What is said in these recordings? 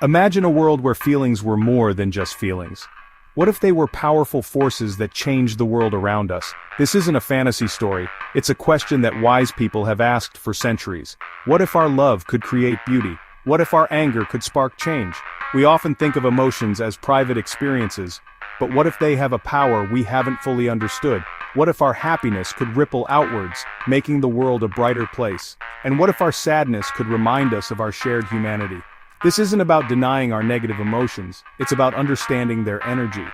Imagine a world where feelings were more than just feelings. What if they were powerful forces that changed the world around us? This isn't a fantasy story, it's a question that wise people have asked for centuries. What if our love could create beauty? What if our anger could spark change? We often think of emotions as private experiences, but what if they have a power we haven't fully understood? What if our happiness could ripple outwards, making the world a brighter place? And what if our sadness could remind us of our shared humanity? This isn't about denying our negative emotions, it's about understanding their energy.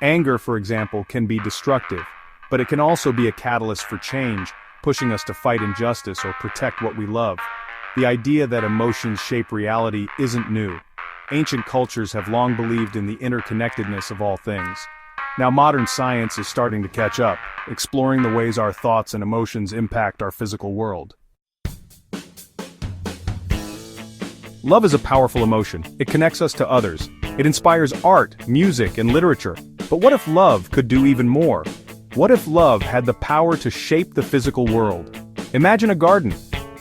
Anger, for example, can be destructive, but it can also be a catalyst for change, pushing us to fight injustice or protect what we love. The idea that emotions shape reality isn't new. Ancient cultures have long believed in the interconnectedness of all things. Now modern science is starting to catch up, exploring the ways our thoughts and emotions impact our physical world. Love is a powerful emotion. It connects us to others. It inspires art, music, and literature. But what if love could do even more? What if love had the power to shape the physical world? Imagine a garden.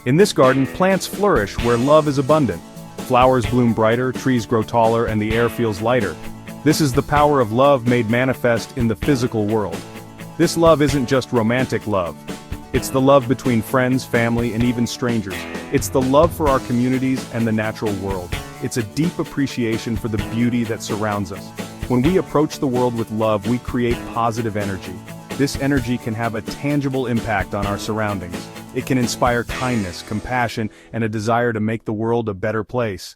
In this garden, plants flourish where love is abundant. Flowers bloom brighter, trees grow taller, and the air feels lighter. This is the power of love made manifest in the physical world. This love isn't just romantic love. It's the love between friends, family, and even strangers. It's the love for our communities and the natural world. It's a deep appreciation for the beauty that surrounds us. When we approach the world with love, we create positive energy. This energy can have a tangible impact on our surroundings. It can inspire kindness, compassion, and a desire to make the world a better place.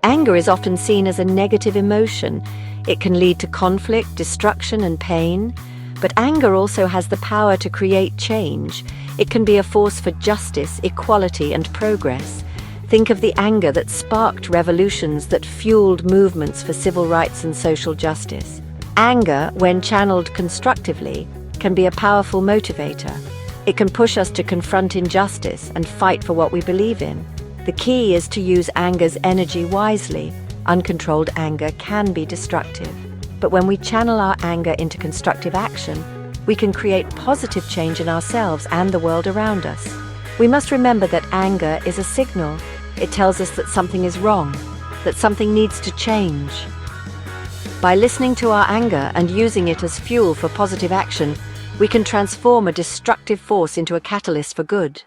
Anger is often seen as a negative emotion. It can lead to conflict, destruction, and pain. But anger also has the power to create change. It can be a force for justice, equality, and progress. Think of the anger that sparked revolutions, that fueled movements for civil rights and social justice. Anger, when channeled constructively, can be a powerful motivator. It can push us to confront injustice and fight for what we believe in. The key is to use anger's energy wisely. Uncontrolled anger can be destructive. But when we channel our anger into constructive action, we can create positive change in ourselves and the world around us. We must remember that anger is a signal. It tells us that something is wrong, that something needs to change. By listening to our anger and using it as fuel for positive action, we can transform a destructive force into a catalyst for good.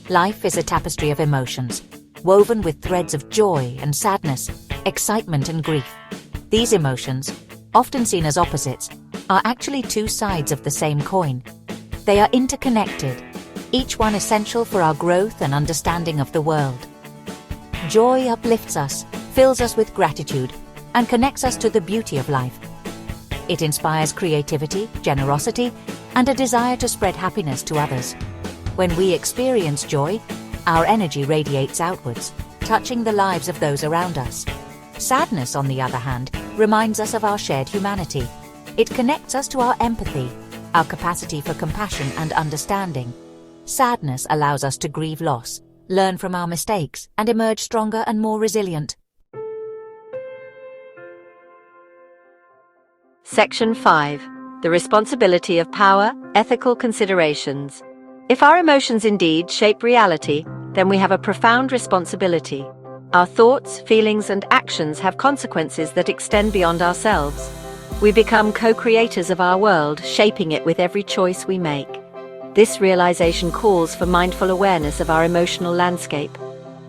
Life is a tapestry of emotions, woven with threads of joy and sadness, excitement and grief. These emotions, often seen as opposites, are actually two sides of the same coin. They are interconnected, each one essential for our growth and understanding of the world. Joy uplifts us, fills us with gratitude, and connects us to the beauty of life. It inspires creativity, generosity, and a desire to spread happiness to others. When we experience joy, our energy radiates outwards, touching the lives of those around us. Sadness, on the other hand, reminds us of our shared humanity. It connects us to our empathy, our capacity for compassion and understanding. Sadness allows us to grieve loss, learn from our mistakes, and emerge stronger and more resilient. Section 5. The responsibility of power, ethical considerations. If our emotions indeed shape reality, then we have a profound responsibility. Our thoughts, feelings, and actions have consequences that extend beyond ourselves. We become co-creators of our world, shaping it with every choice we make. This realization calls for mindful awareness of our emotional landscape.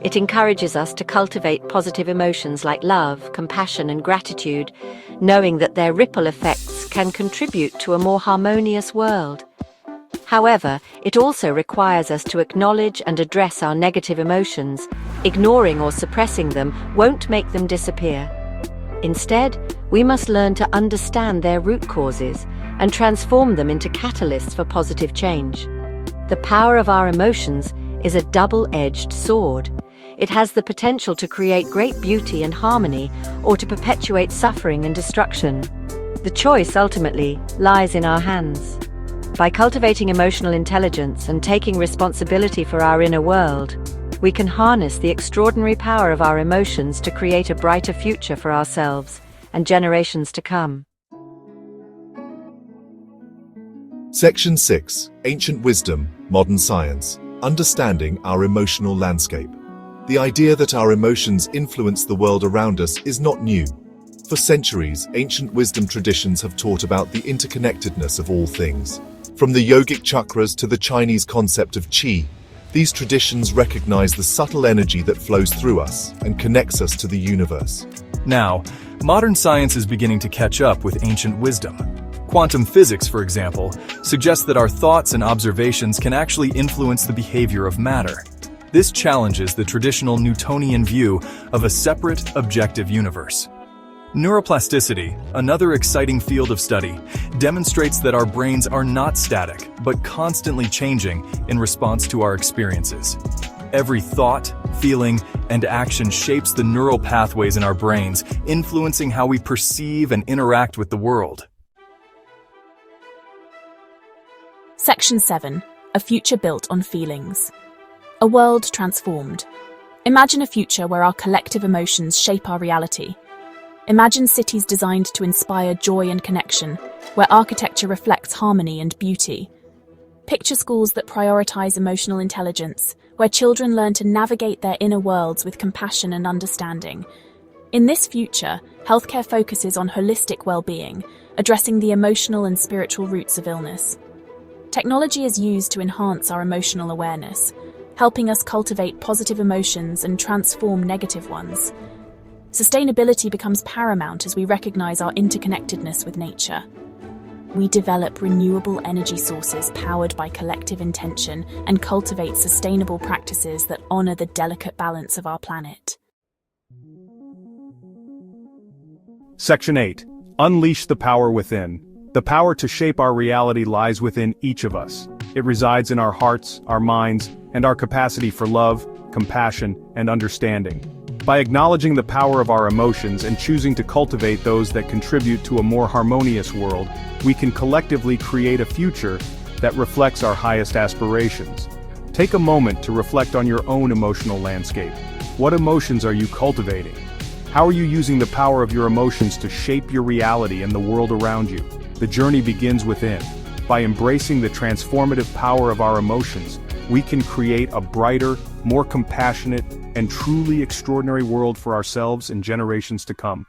It encourages us to cultivate positive emotions like love, compassion, and gratitude, knowing that their ripple effects can contribute to a more harmonious world. However, it also requires us to acknowledge and address our negative emotions. Ignoring or suppressing them won't make them disappear. Instead, we must learn to understand their root causes and transform them into catalysts for positive change. The power of our emotions is a double-edged sword. It has the potential to create great beauty and harmony, or to perpetuate suffering and destruction. The choice ultimately lies in our hands. By cultivating emotional intelligence and taking responsibility for our inner world, we can harness the extraordinary power of our emotions to create a brighter future for ourselves and generations to come. Section 6. Ancient Wisdom, Modern Science. Understanding our emotional landscape. The idea that our emotions influence the world around us is not new. For centuries, ancient wisdom traditions have taught about the interconnectedness of all things. From the yogic chakras to the Chinese concept of qi, these traditions recognize the subtle energy that flows through us and connects us to the universe. Now, modern science is beginning to catch up with ancient wisdom. Quantum physics, for example, suggests that our thoughts and observations can actually influence the behavior of matter. This challenges the traditional Newtonian view of a separate, objective universe. Neuroplasticity, another exciting field of study, demonstrates that our brains are not static, but constantly changing in response to our experiences. Every thought, feeling, and action shapes the neural pathways in our brains, influencing how we perceive and interact with the world. Section 7. A future built on feelings. A world transformed. Imagine a future where our collective emotions shape our reality. Imagine cities designed to inspire joy and connection, where architecture reflects harmony and beauty. Picture schools that prioritize emotional intelligence, where children learn to navigate their inner worlds with compassion and understanding. In this future, healthcare focuses on holistic well-being, addressing the emotional and spiritual roots of illness. Technology is used to enhance our emotional awareness, helping us cultivate positive emotions and transform negative ones. Sustainability becomes paramount as we recognize our interconnectedness with nature. We develop renewable energy sources powered by collective intention and cultivate sustainable practices that honor the delicate balance of our planet. Section 8. Unleash the power within. The power to shape our reality lies within each of us. It resides in our hearts, our minds, and our capacity for love, compassion, and understanding. By acknowledging the power of our emotions and choosing to cultivate those that contribute to a more harmonious world, we can collectively create a future that reflects our highest aspirations. Take a moment to reflect on your own emotional landscape. What emotions are you cultivating? How are you using the power of your emotions to shape your reality and the world around you? The journey begins within. By embracing the transformative power of our emotions, we can create a brighter, more compassionate, and truly extraordinary world for ourselves and generations to come.